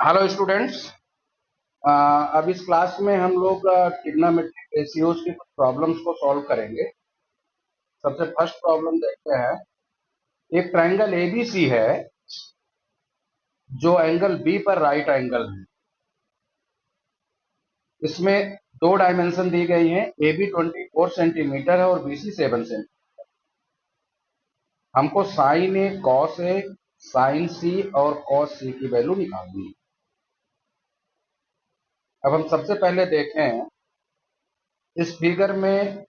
Hello students. अब इस class में हम लोग ट्रिग्नोमेट्रिक रेशियोज की कुछ प्रॉब्लम्स को सॉल्व करेंगे। सबसे फर्स्ट प्रॉब्लम देखते हैं। एक ट्रायंगल एबीसी है जो एंगल बी पर राइट एंगल है। इसमें दो डायमेंशन दी गई हैं। ए बी 24 सेंटीमीटर है और बीसी 7 सेंटीमीटर। हमको ए, साइन सी और कॉस सी की वैल्यू निकालनी है। अब हम सबसे पहले देखें इस फिगर में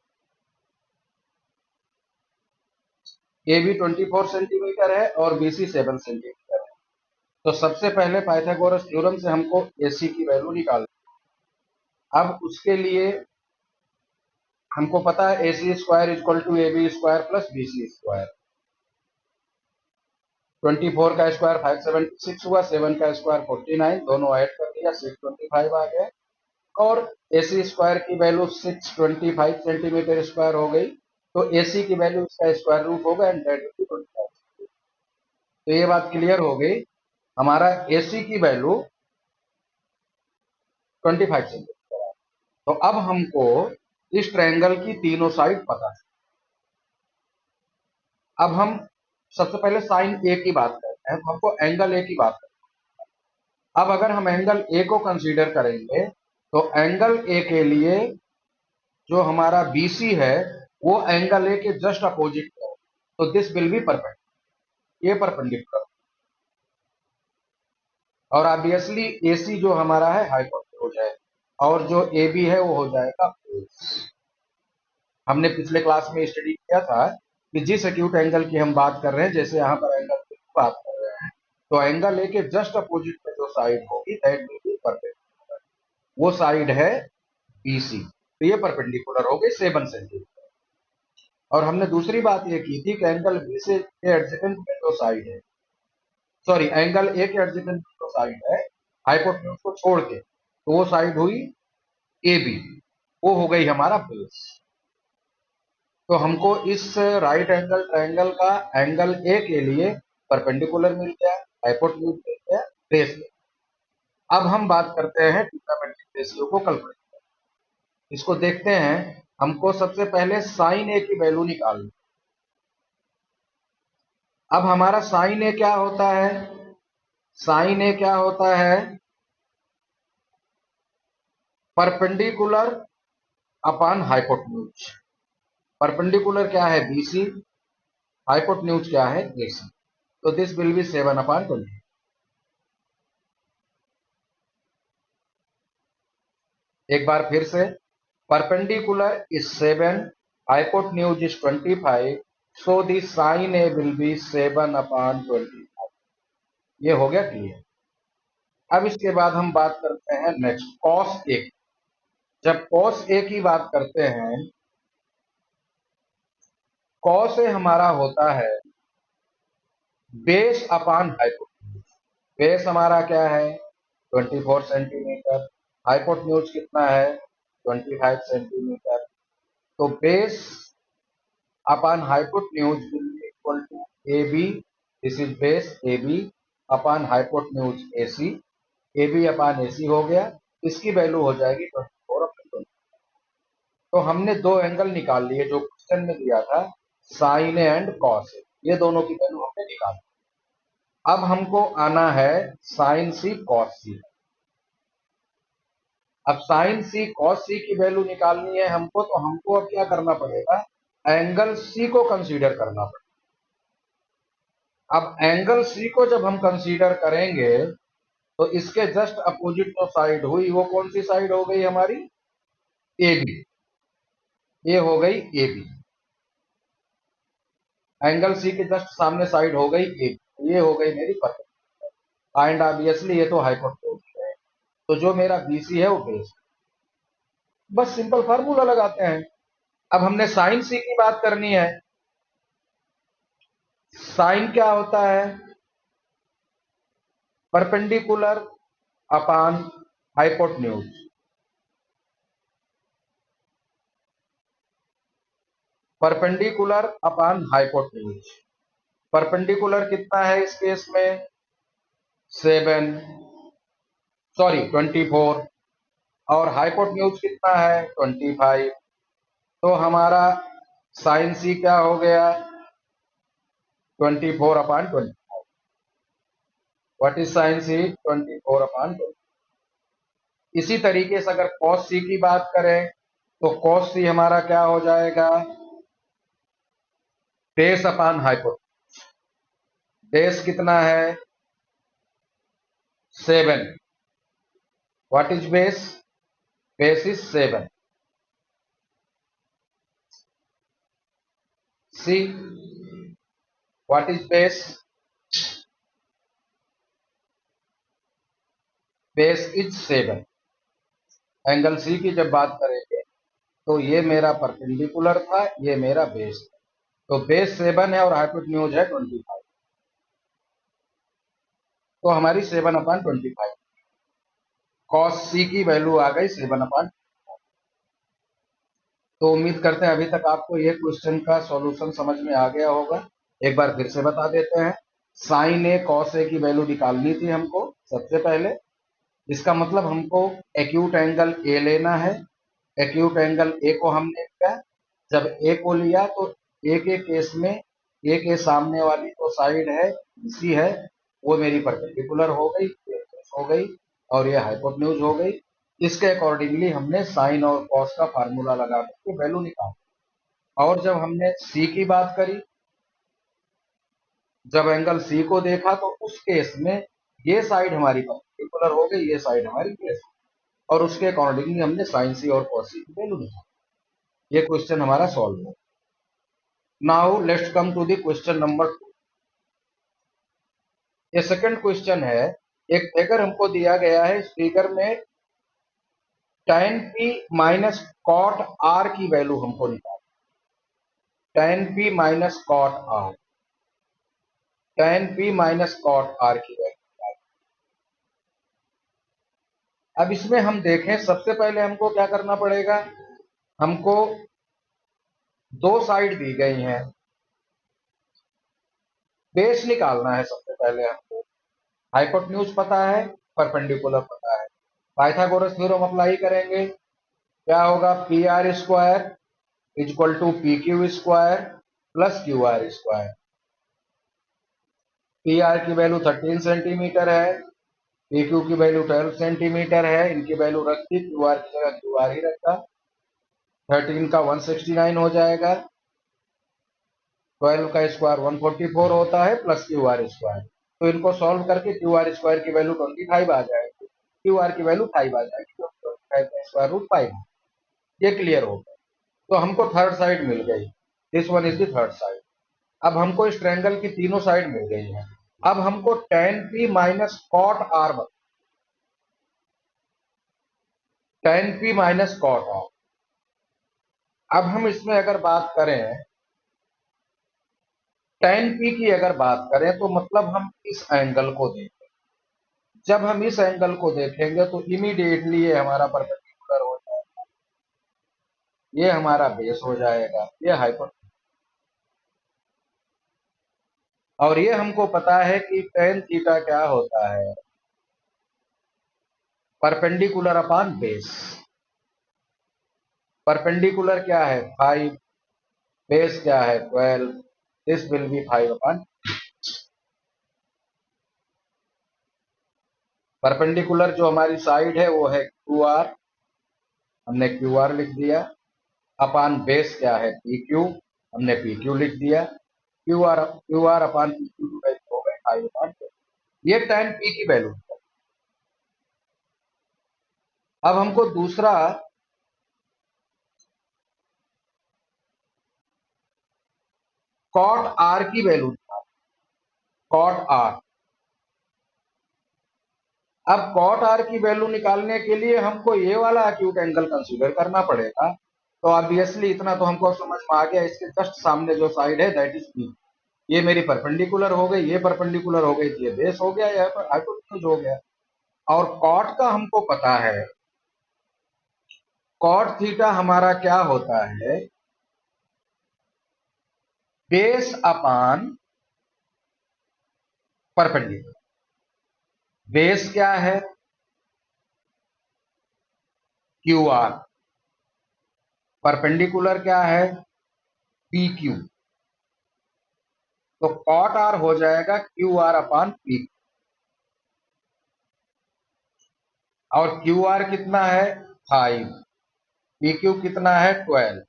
ए बी 24 सेंटीमीटर है और बीसी 7 सेंटीमीटर है। तो सबसे पहले पाइथागोरस थ्योरम से हमको एसी की वैल्यू निकालनी है। अब उसके लिए हमको पता है AC square equal to AB square plus BC square. 24 का स्क्वायर 576 हुआ, 7 का स्क्वायर 49, दोनों ऐड कर दिया 625 आ गया। और AC स्क्वायर की वैल्यू 625 सेंटीमीटर स्क्वायर हो गई। तो AC की वैल्यू इसका स्क्वायर रूट होगा एंड दैट विल बी 25। तो ये बात क्लियर हो गई। हमारा AC की वैल्यू 25 सेंटीमीटर है। तो अब हमको इस ट्रायंगल की तीनों साइड पता है। अब हम सबसे पहले साइन ए की बात करते हैं, तो हमको एंगल ए की बात करते हैं। अब अगर हम एंगल ए को कंसीडर करेंगे तो एंगल ए के लिए जो हमारा बीसी है वो एंगल ए के जस्ट अपोजिट है। तो दिस विल बी परपेंडिकुलर, ये परपेंडिकुलर। और ऑब्वियसली एसी जो हमारा है हाइपोटेन्यूज हो जाएगा और जो ए बी है वो हो जाएगा बेस। हमने पिछले क्लास में स्टडी किया था कि जिस एक्यूट एंगल की हम बात कर रहे हैं, जैसे यहाँ पर एंगल की बात कर रहे हैं, तो एंगल ए के जस्ट अपोजिट में जो साइड होगी दैट विल बी परपेंडिकुलर। वो साइड है बीसी, तो ये परपेंडिकुलर हो गई 7 सेंटीमीटर। और हमने दूसरी बात ये की थी कि एंगल बी से के एडजेसेंट में जो साइड है, सॉरी एंगल ए के एडजेसेंट में जो साइड है हाइपोटेन्यूज को छोड़ के, तो वो साइड हुई ए बी, वो हो गई हमारा बेस। तो हमको इस राइट एंगल ट्रायंगल का एंगल ए के लिए परपेंडिकुलर मिल गया, हाइपोटेन्यूज मिल गया, बेस मिल गया। अब हम बात करते हैं ट्रिग्नोमेट्रिक रेशियो को कैलकुलेट करते। इसको देखते हैं। हमको सबसे पहले साइन ए की वैल्यू निकालनी। अब हमारा साइन ए क्या होता है? साइन ए क्या होता है? Perpendicular upon hypotenuse. परपेंडिकुलर क्या है? बीसी। हाइपोटेन्यूज क्या है? एसी। तो दिस विल बी 7/20। एक बार फिर से, perpendicular is 7, hypotenuse is 25, so the sin A will be 7/25। ये हो गया क्लियर। अब इसके बाद हम बात करते हैं नेक्स्ट cos A। जब cos A की बात करते हैं, cos A हमारा होता है बेस अपॉन हाइपोटेन्यूज। बेस हमारा क्या है? 24 सेंटीमीटर। हाइपोटेन्यूज कितना है? 25 सेंटीमीटर। तो base upon hypotenuse will be equal to AB. This is base AB upon hypotenuse AC। AB upon AC हो गया। इसकी वैल्यू हो जाएगी 24 अपॉन 20। तो हमने दो एंगल निकाल लिए जो क्वेश्चन में दिया था, sign A and cos A. ये दोनों की वैल्यू हमने निकाल ली। अब हमको आना है साइन सी कॉस सी। अब साइन सी कॉस सी की वैल्यू निकालनी है हमको, तो हमको अब क्या करना पड़ेगा? एंगल सी को कंसीडर करना पड़ेगा। अब एंगल सी को जब हम कंसीडर करेंगे तो इसके जस्ट अपोजिट जो साइड हुई वो कौन सी साइड हो गई हमारी? A B. ये हो गई ए बी। एंगल सी के जस्ट सामने साइड हो गई ए बी। ये हो गई मेरी परपेंडिकुलर एंड ऑब्वियसली ये तो हाइपोटेन्यूज है। तो जो मेरा बीसी है वो बेस है। बस सिंपल फार्मूला लगाते हैं। अब हमने साइन सी की बात करनी है। साइन क्या होता है? Perpendicular upon hypotenuse. Perpendicular upon hypotenuse. Perpendicular कितना है इस केस में? 7। सॉरी 24, और हाइपोटेन्यूज कितना है 25। तो हमारा साइन सी क्या हो गया 24/20। व्हाट इज साइन सी 24/20। इसी तरीके से अगर कॉस सी की बात करें तो कॉस सी हमारा क्या हो जाएगा बेस अपान हाइपोटेन्यूज। बेस कितना है 7। What is base, base is 7। See what is base, base is 7। Angle C की जब बात करेंगे तो ये मेरा परपेंडिकुलर था, ये मेरा बेस था। तो बेस 7 है और हाइपोटेन्यूज है 25। तो हमारी 7/25 कॉस सी की वैल्यू आ गई 7/। तो उम्मीद करते हैं अभी तक आपको ये क्वेश्चन का सॉल्यूशन समझ में आ गया होगा। एक बार फिर से बता देते हैं। साइन ए कॉस ए की वैल्यू निकालनी थी हमको सबसे पहले। इसका मतलब हमको एक्यूट एंगल ए लेना है। एक्यूट एंगल ए को हमने लिया। जब ए को लिया तो ए के केस में ए के सामने वाली जो साइड है सी है वो मेरी परपेंडिकुलर हो गई, हो गई, और ये हाइपोटेन्यूज हो गई। इसके अकॉर्डिंगली हमने साइन और कॉस का फार्मूला लगा करके वैल्यू निकाली। और जब हमने सी की बात करी, जब एंगल सी को देखा तो उस केस में ये साइड हमारी परपेंडिकुलर हो गई, ये साइड हमारी बेस, और उसके अकॉर्डिंगली हमने साइन सी और कॉस सी की वैल्यू निकाली। ये क्वेश्चन हमारा सॉल्व हो। Now let's come to the question number 2। ये सेकंड क्वेश्चन है। एक फिगर हमको दिया गया है। इस फिगर में tan p minus cot r की वैल्यू हमको निकालनी। tan p minus cot r, tan p minus cot r की वैल्यू निकालनी। अब इसमें हम देखें, सबसे पहले हमको क्या करना पड़ेगा। हमको दो साइड दी गई हैं, बेस निकालना है। सबसे पहले हमको हाइपोटेन्यूज पता है, परपेंडिकुलर पता है। पाइथागोरस थ्योरम अप्लाई करेंगे। क्या होगा p r square equal to p q square plus q r square. P r की वैल्यू 13 सेंटीमीटर है, पी क्यू की वैल्यू 12 सेंटीमीटर है। इनकी वैल्यू रख दी, क्यू आर की जगह क्यू आर ही रखा। 13 का 169 हो जाएगा, 12 का स्क्वायर 144 होता है, प्लस क्यू आर स्क्वायर। तो इनको सॉल्व करके क्यू आर स्क्वायर की वैल्यू 25 आ जाएगी, क्यू आर की वैल्यू 5 आ जाएगी, 25 का स्क्वायर रूट 5। ये क्लियर हो गया। तो हमको थर्ड साइड मिल गई। This one is the third side. अब हमको इस ट्रायंगल की तीनों साइड मिल गई है। अब हमको tan p minus cot r, tan p minus cot r। अब हम इसमें अगर बात करें tan p की, अगर बात करें तो मतलब हम इस एंगल को देखें। जब हम इस एंगल को देखेंगे तो इमीडिएटली ये हमारा परपेंडिकुलर हो जाएगा, ये हमारा बेस हो जाएगा, ये हाइपोटेन्यूज। और ये हमको पता है कि tan थीटा क्या होता है परपेंडिकुलर अपान बेस। परपेंडिकुलर क्या है 5, बेस क्या है 12। This will B 5/। परपेंडिकुलर जो हमारी साइड है वो है क्यू आर, हमने क्यू आर लिख दिया। अपान बेस क्या है पी क्यू, हमने पी क्यू लिख दिया। Q R upon P q की वैल्यू हो गई 5/। ये tan पी की वैल्यू। अब हमको दूसरा कॉट आर की वैल्यू निकालनी। Cot r. अब कॉट आर की वैल्यू निकालने के लिए हमको ये वाला एक्यूट एंगल कंसीडर करना पड़ेगा। तो ऑब्वियसली इतना तो हमको समझ में आ गया, इसके जस्ट सामने जो साइड है दैट इज पी। ये मेरी परपेंडिकुलर हो गई, ये परपेंडिकुलर हो गई, तो ये बेस हो गया, यह हाइपोटेन्यूज हो गया। और कॉट का हमको पता है, कॉट थीटा हमारा क्या होता है बेस अपान परपेंडिकुलर। बेस क्या है क्यू आर, परपेंडिकुलर क्या है पी क्यू, तो कॉट आर हो जाएगा क्यू आर अपान पी, और क्यू आर कितना है 5, पी क्यू कितना है 12,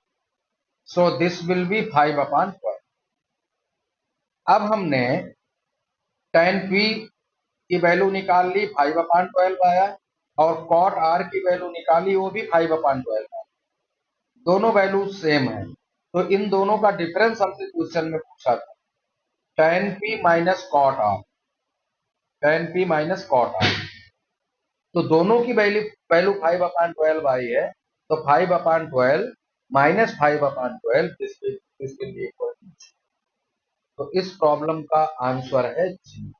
so this will B 5 upon 12। अब हमने tan p की वैल्यू निकाल ली, 5 अपान 12 आया, और cot r की वैल्यू निकाली, वो भी 5 अपान 12 आया। दोनों वैल्यू सेम है, तो इन दोनों का डिफरेंस हमसे क्वेश्चन में पूछा था, tan p minus cot r, tan p minus cot r, तो दोनों की वैल्यू वैल्यू 5 अपान 12 आई है, तो 5 upon 12 minus 5 upon 12 this will be equal to, तो इस प्रॉब्लम का आंसर है जी।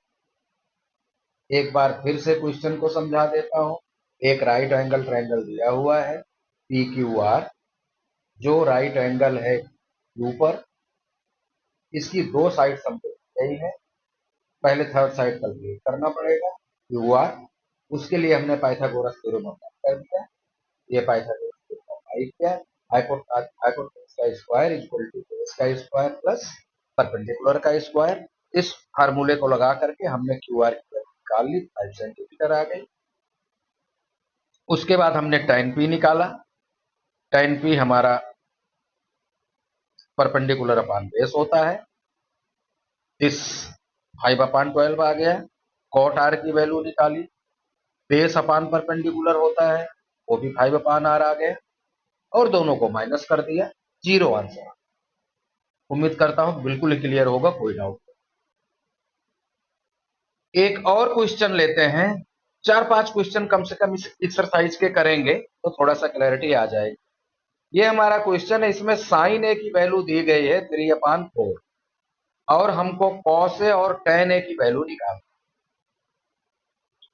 एक बार फिर से क्वेश्चन को समझा देता हूं। एक राइट एंगल ट्रायंगल दिया हुआ है पी क्यू आर, जो राइट एंगल है क्यू पर, इसकी दो साइड हमको दी गई है, पहले थर्ड साइड कैलकुलेट करना पड़ेगा क्यू आर, उसके लिए हमने पाइथागोरस थ्योरम अप्लाई कर दिया। ये पाइथागोरस थ्योरम अप्लाई किया, हाइपोटेन्यूज का स्क्वायर इक्वल टू बेस का स्क्वायर प्लस परपेंडिकुलर का स्क्वायर, इस फार्मूले को लगा करके हमने क्यू आर की वैल्यू निकाल ली, 5 सेंटीमीटर आ गई। उसके बाद हमने tan p निकाला, tan p हमारा परपेंडिकुलर अपान बेस होता है, इस 5 अपान 12 आ गया। cot r की वैल्यू निकाली, बेस अपान परपेंडिकुलर होता है, वो भी 5 अपान r आ गया, और दोनों को माइनस कर दिया, जीरो आंसर। उम्मीद करता हूं बिल्कुल क्लियर होगा, कोई डाउट। एक और क्वेश्चन लेते हैं, 4-5 क्वेश्चन कम से कम इस एक्सरसाइज के करेंगे तो थोड़ा सा क्लैरिटी आ जाएगी। ये हमारा क्वेश्चन है, इसमें साइन ए की वैल्यू दी गई है 3/4, और हमको कॉस ए और tan ए की वैल्यू निकालनी।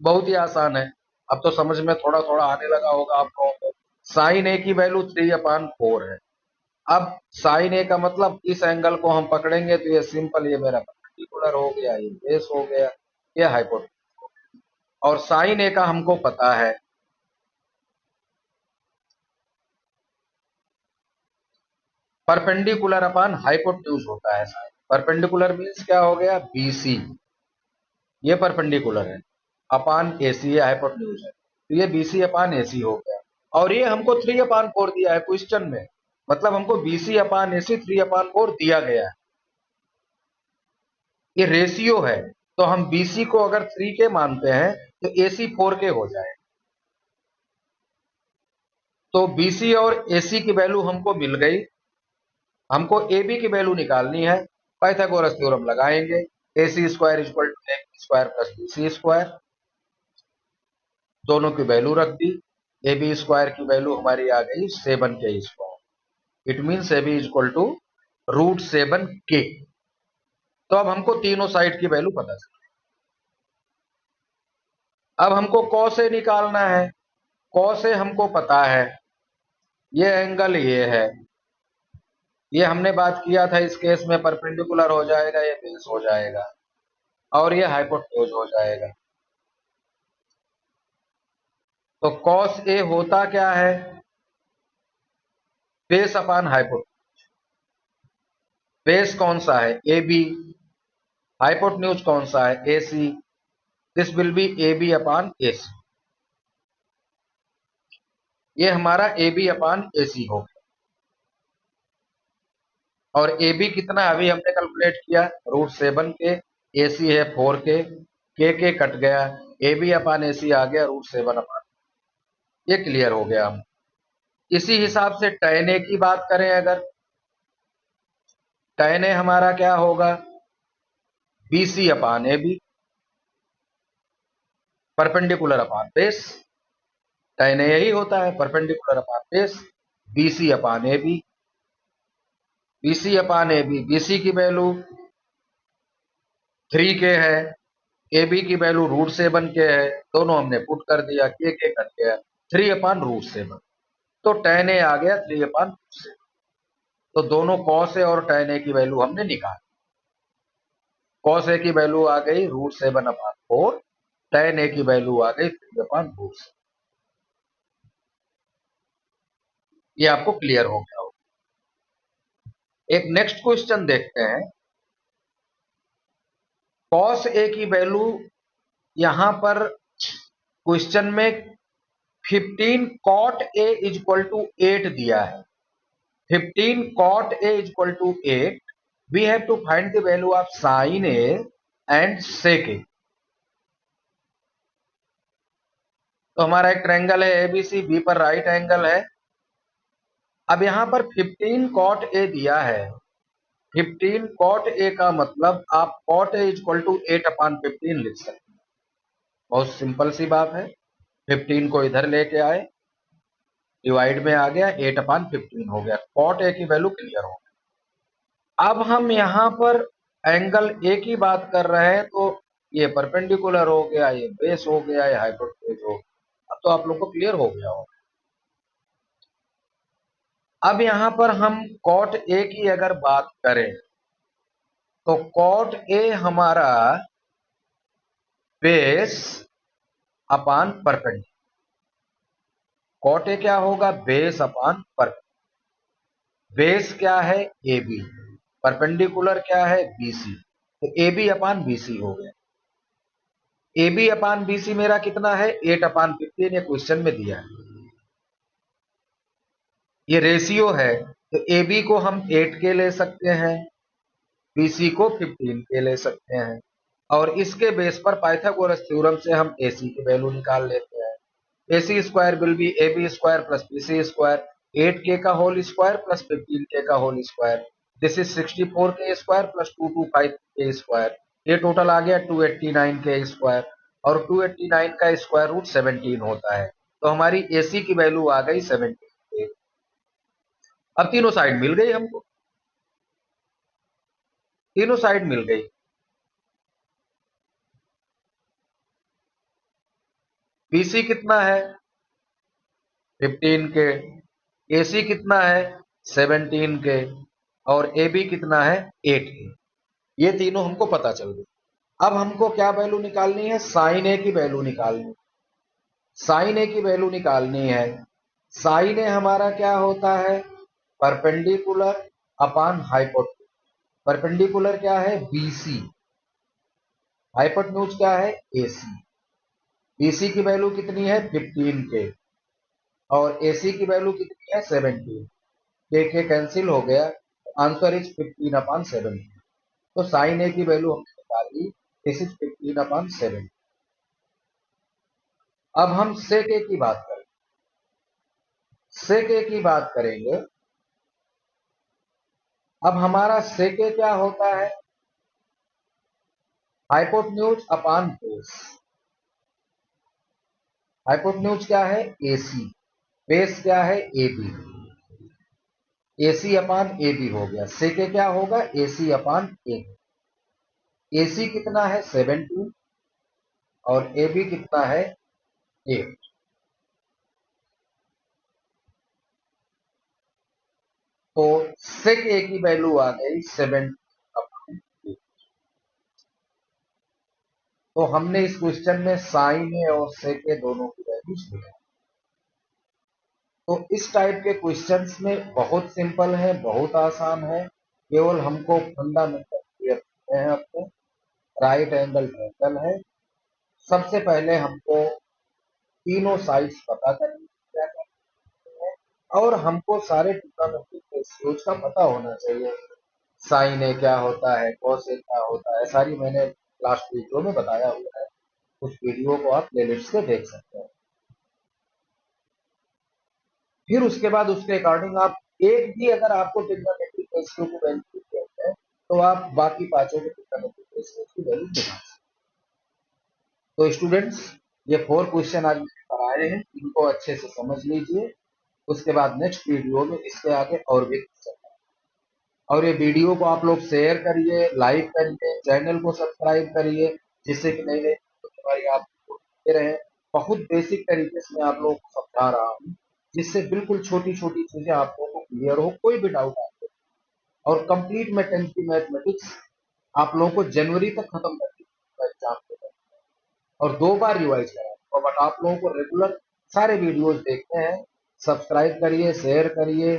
बहुत ही आसान है, अब तो समझ में थोड़ा थोड़ा आने लगा होगा आप लोगों को। साइन ए की वैल्यू 3/4 है। अब साइन ए का मतलब इस एंगल को हम पकड़ेंगे तो ये सिंपल, ये मेरा परपेंडिकुलर हो गया, ये बेस हो गया, ये हाइपोटेन्यूज, और साइन ए का हमको पता है परपेंडिकुलर अपान हाइपोटेन्यूज होता है। परपेंडिकुलर मीन्स क्या हो गया, बीसी, ये परपेंडिकुलर है, अपान एसी ये हाइपोटेन्यूज है, तो ये बीसी अपान एसी हो गया, और ये हमको 3/4 दिया है क्वेश्चन में, मतलब हमको बीसी अपान एसी 3/4 दिया गया है। ये रेशियो है, तो हम बीसी को अगर 3 के मानते हैं तो एसी 4 के हो जाए, तो बीसी और एसी की वैल्यू हमको मिल गई। हमको ए बी की वैल्यू निकालनी है, पाइथागोरस थ्योरम लगाएंगे, AC square equal to AB square plus BC square, दोनों की वैल्यू रख दी। AB स्क्वायर की वैल्यू हमारी आ गई 7K square, it mean AB equal to √7K। तो अब हमको तीनों साइड की वैल्यू पता चल, अब हमको cos A निकालना है। cos A हमको पता है, ये एंगल ये है, ये हमने बात किया था, इस केस में परपेंडिकुलर हो जाएगा, ये बेस हो जाएगा, और ये हाइपोटेन्यूज हो जाएगा। तो cos A होता क्या है, बेस अपान हाइपोटेन्यूज। बेस कौन सा है, ए बी, हाइपोटेन्यूज कौन सा है, A C, this will be A B upon A C, ये हमारा ए बी अपान ए सी हो गया। और ए बी कितना अभी हमने कैलकुलेट किया, √7K, ए सी है 4K, कट गया, ए बी अपान ए सी आ गया √7 अपान, ये क्लियर हो गया। हम इसी हिसाब से tan ए की बात करें, अगर tan ए हमारा क्या होगा, BC upon A B, perpendicular upon base, tan A यही होता है, perpendicular upon base, BC upon A B, BC upon A B, BC की वैल्यू 3K है, AB की वैल्यू √7K है, दोनों हमने पुट कर दिया, K कट गया, 3/√7, तो tan ए आ गया 3/√7, तो दोनों cos ए और tan ए की वैल्यू हमने निकाली। cos ए की वैल्यू आ गई √7/4, tan ए की वैल्यू आ गई 3/√7। ये आपको क्लियर हो गया हो। एक नेक्स्ट क्वेश्चन देखते हैं। कॉस ए की वैल्यू यहां पर क्वेश्चन में 15 cot A is equal to 8 दिया है। 15 cot A is equal to 8. We have to find the value of sin A and sec A. तो हमारा एक ट्रायंगल है एबीसी, बी पर राइट एंगल है। अब यहां पर 15 cot A दिया है। 15 cot A का मतलब आप cot A is equal to 8 upon 15 लिख सकते हैं। बहुत सिंपल सी बात है। 15 को इधर लेके आए, डिवाइड में आ गया, 8 अपॉन 15 हो गया। cot A की वैल्यू क्लियर हो गई। अब हम यहां पर एंगल ए की बात कर रहे हैं, तो ये परपेंडिकुलर हो गया, ये बेस हो गया, ये हाइपोटेन्यूज हो गया। अब तो आप लोग को क्लियर हो गया होगा। अब यहां पर हम कॉट ए की अगर बात करें तो कॉट ए हमारा base upon perpendicular. Cot A क्या होगा? Base upon perpendicular. बेस क्या है? A B. परपेंडिकुलर क्या है? बीसी। तो ए बी अपान बीसी हो गया। ए बी अपान बीसी मेरा कितना है? 8 अपान 15। ये क्वेश्चन में दिया है, ये रेशियो है। तो ए बी को हम 8 के ले सकते हैं, बीसी को 15 के ले सकते हैं, और इसके बेस पर पाइथागोरस थ्योरम से हम एसी की वैल्यू निकाल लेते हैं। AC square will be A B square plus BC square, 8 के का होल स्क्वायर प्लस 15 के का होल स्क्वायर। दिस इज 64 के स्क्वायर प्लस 225 के स्क्वायर। ये टोटल आ गया 289 के स्क्वायर, और 289 का स्क्वायर रूट 17 होता है। तो हमारी एसी की वैल्यू आ गई 17। अब तीनों साइड मिल गई हमको, तीनों साइड मिल गई। बीसी कितना है? 15 के। एसी कितना है? 17 के। और ए बी कितना है? 8 के। ये तीनों हमको पता चल गए। अब हमको क्या वैल्यू निकालनी है? साइन ए की वैल्यू निकालनी। साइन ए की वैल्यू निकालनी है। साइन ए हमारा क्या होता है? परपेंडिकुलर अपान हाइपोटेन्यूज। परपेंडिकुलर क्या है? बीसी। हाइपोटेन्यूज क्या है? एसी। बीसी की वैल्यू कितनी है? 15 के। और एसी की वैल्यू कितनी है? 17। के कैंसिल हो गया, आंसर इज 15 अपॉन 17। तो साइन ए की वैल्यू हमने निकाली, दिस इज 15 अपॉन 7। अब हम सेक ए की बात करें। सेक ए की बात करेंगे। अब हमारा सेक ए क्या होता है? Hypotenuse upon base. हाइपोटेन्यूज क्या है? एसी। बेस क्या है? A B. AC upon A B हो गया। सेक ए क्या होगा? AC upon A B. AC कितना है? 17। और ए बी कितना है? 8। तो सेक ए की वैल्यू आ गई 7। तो हमने इस क्वेश्चन में साइन ए और सेक ए दोनों की वैल्यूज लिखा। तो इस टाइप के क्वेश्चंस में बहुत सिंपल है, बहुत आसान है। केवल हमको फंडामेंटल क्लियर करते हैं अपने। राइट एंगल ट्रायंगल है। सबसे पहले हमको तीनों साइड्स पता करनी है, और हमको सारे ट्रिग्नोमेट्रिक रेशियोज का पता होना चाहिए। साइन ए क्या होता है, कॉस ए क्या होता है, सारी मैंने लास्ट वीडियो में बताया हुआ है। उस वीडियो को आप प्लेलिस्ट से देख सकते हैं। फिर उसके बाद उसके अकॉर्डिंग आप एक भी अगर आपको ट्रिग्नोमेट्रिक रेशियो को वैल्यू देते हैं, तो आप बाकी पांचों के ट्रिग्नोमेट्रिक रेशियो की वैल्यू निकाल सकते हैं। तो स्टूडेंट्स, ये 4 क्वेश्चन आज मैंने कराए हैं, इनको अच्छे से समझ लीजिए। उसके बाद नेक्स्ट वीडियो में इसके आगे और भी क्वेश्चन। और ये वीडियो को आप लोग शेयर करिए, लाइक करिए, चैनल को सब्सक्राइब करिए, जिससे कि नई नई हमारी आप देखते रहे। बहुत बेसिक तरीके से मैं आप लोगों को समझा रहा हूँ, जिससे बिल्कुल छोटी छोटी चीजें आप लोगों को क्लियर हो, कोई भी डाउट आपको। और कंप्लीट में 10th की मैथमेटिक्स आप लोगों को जनवरी तक खत्म कर दी एग्जाम के, और 2 बार रिवाइज कराया। और बट आप लोगों को रेगुलर सारे वीडियोस देखते हैं, सब्सक्राइब करिए, शेयर करिए,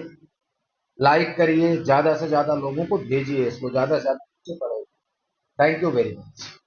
लाइक करिए, ज़्यादा से ज़्यादा लोगों को भेजिए, इसको ज़्यादा से ज़्यादा नीचे बढ़ाइए। Thank you very much.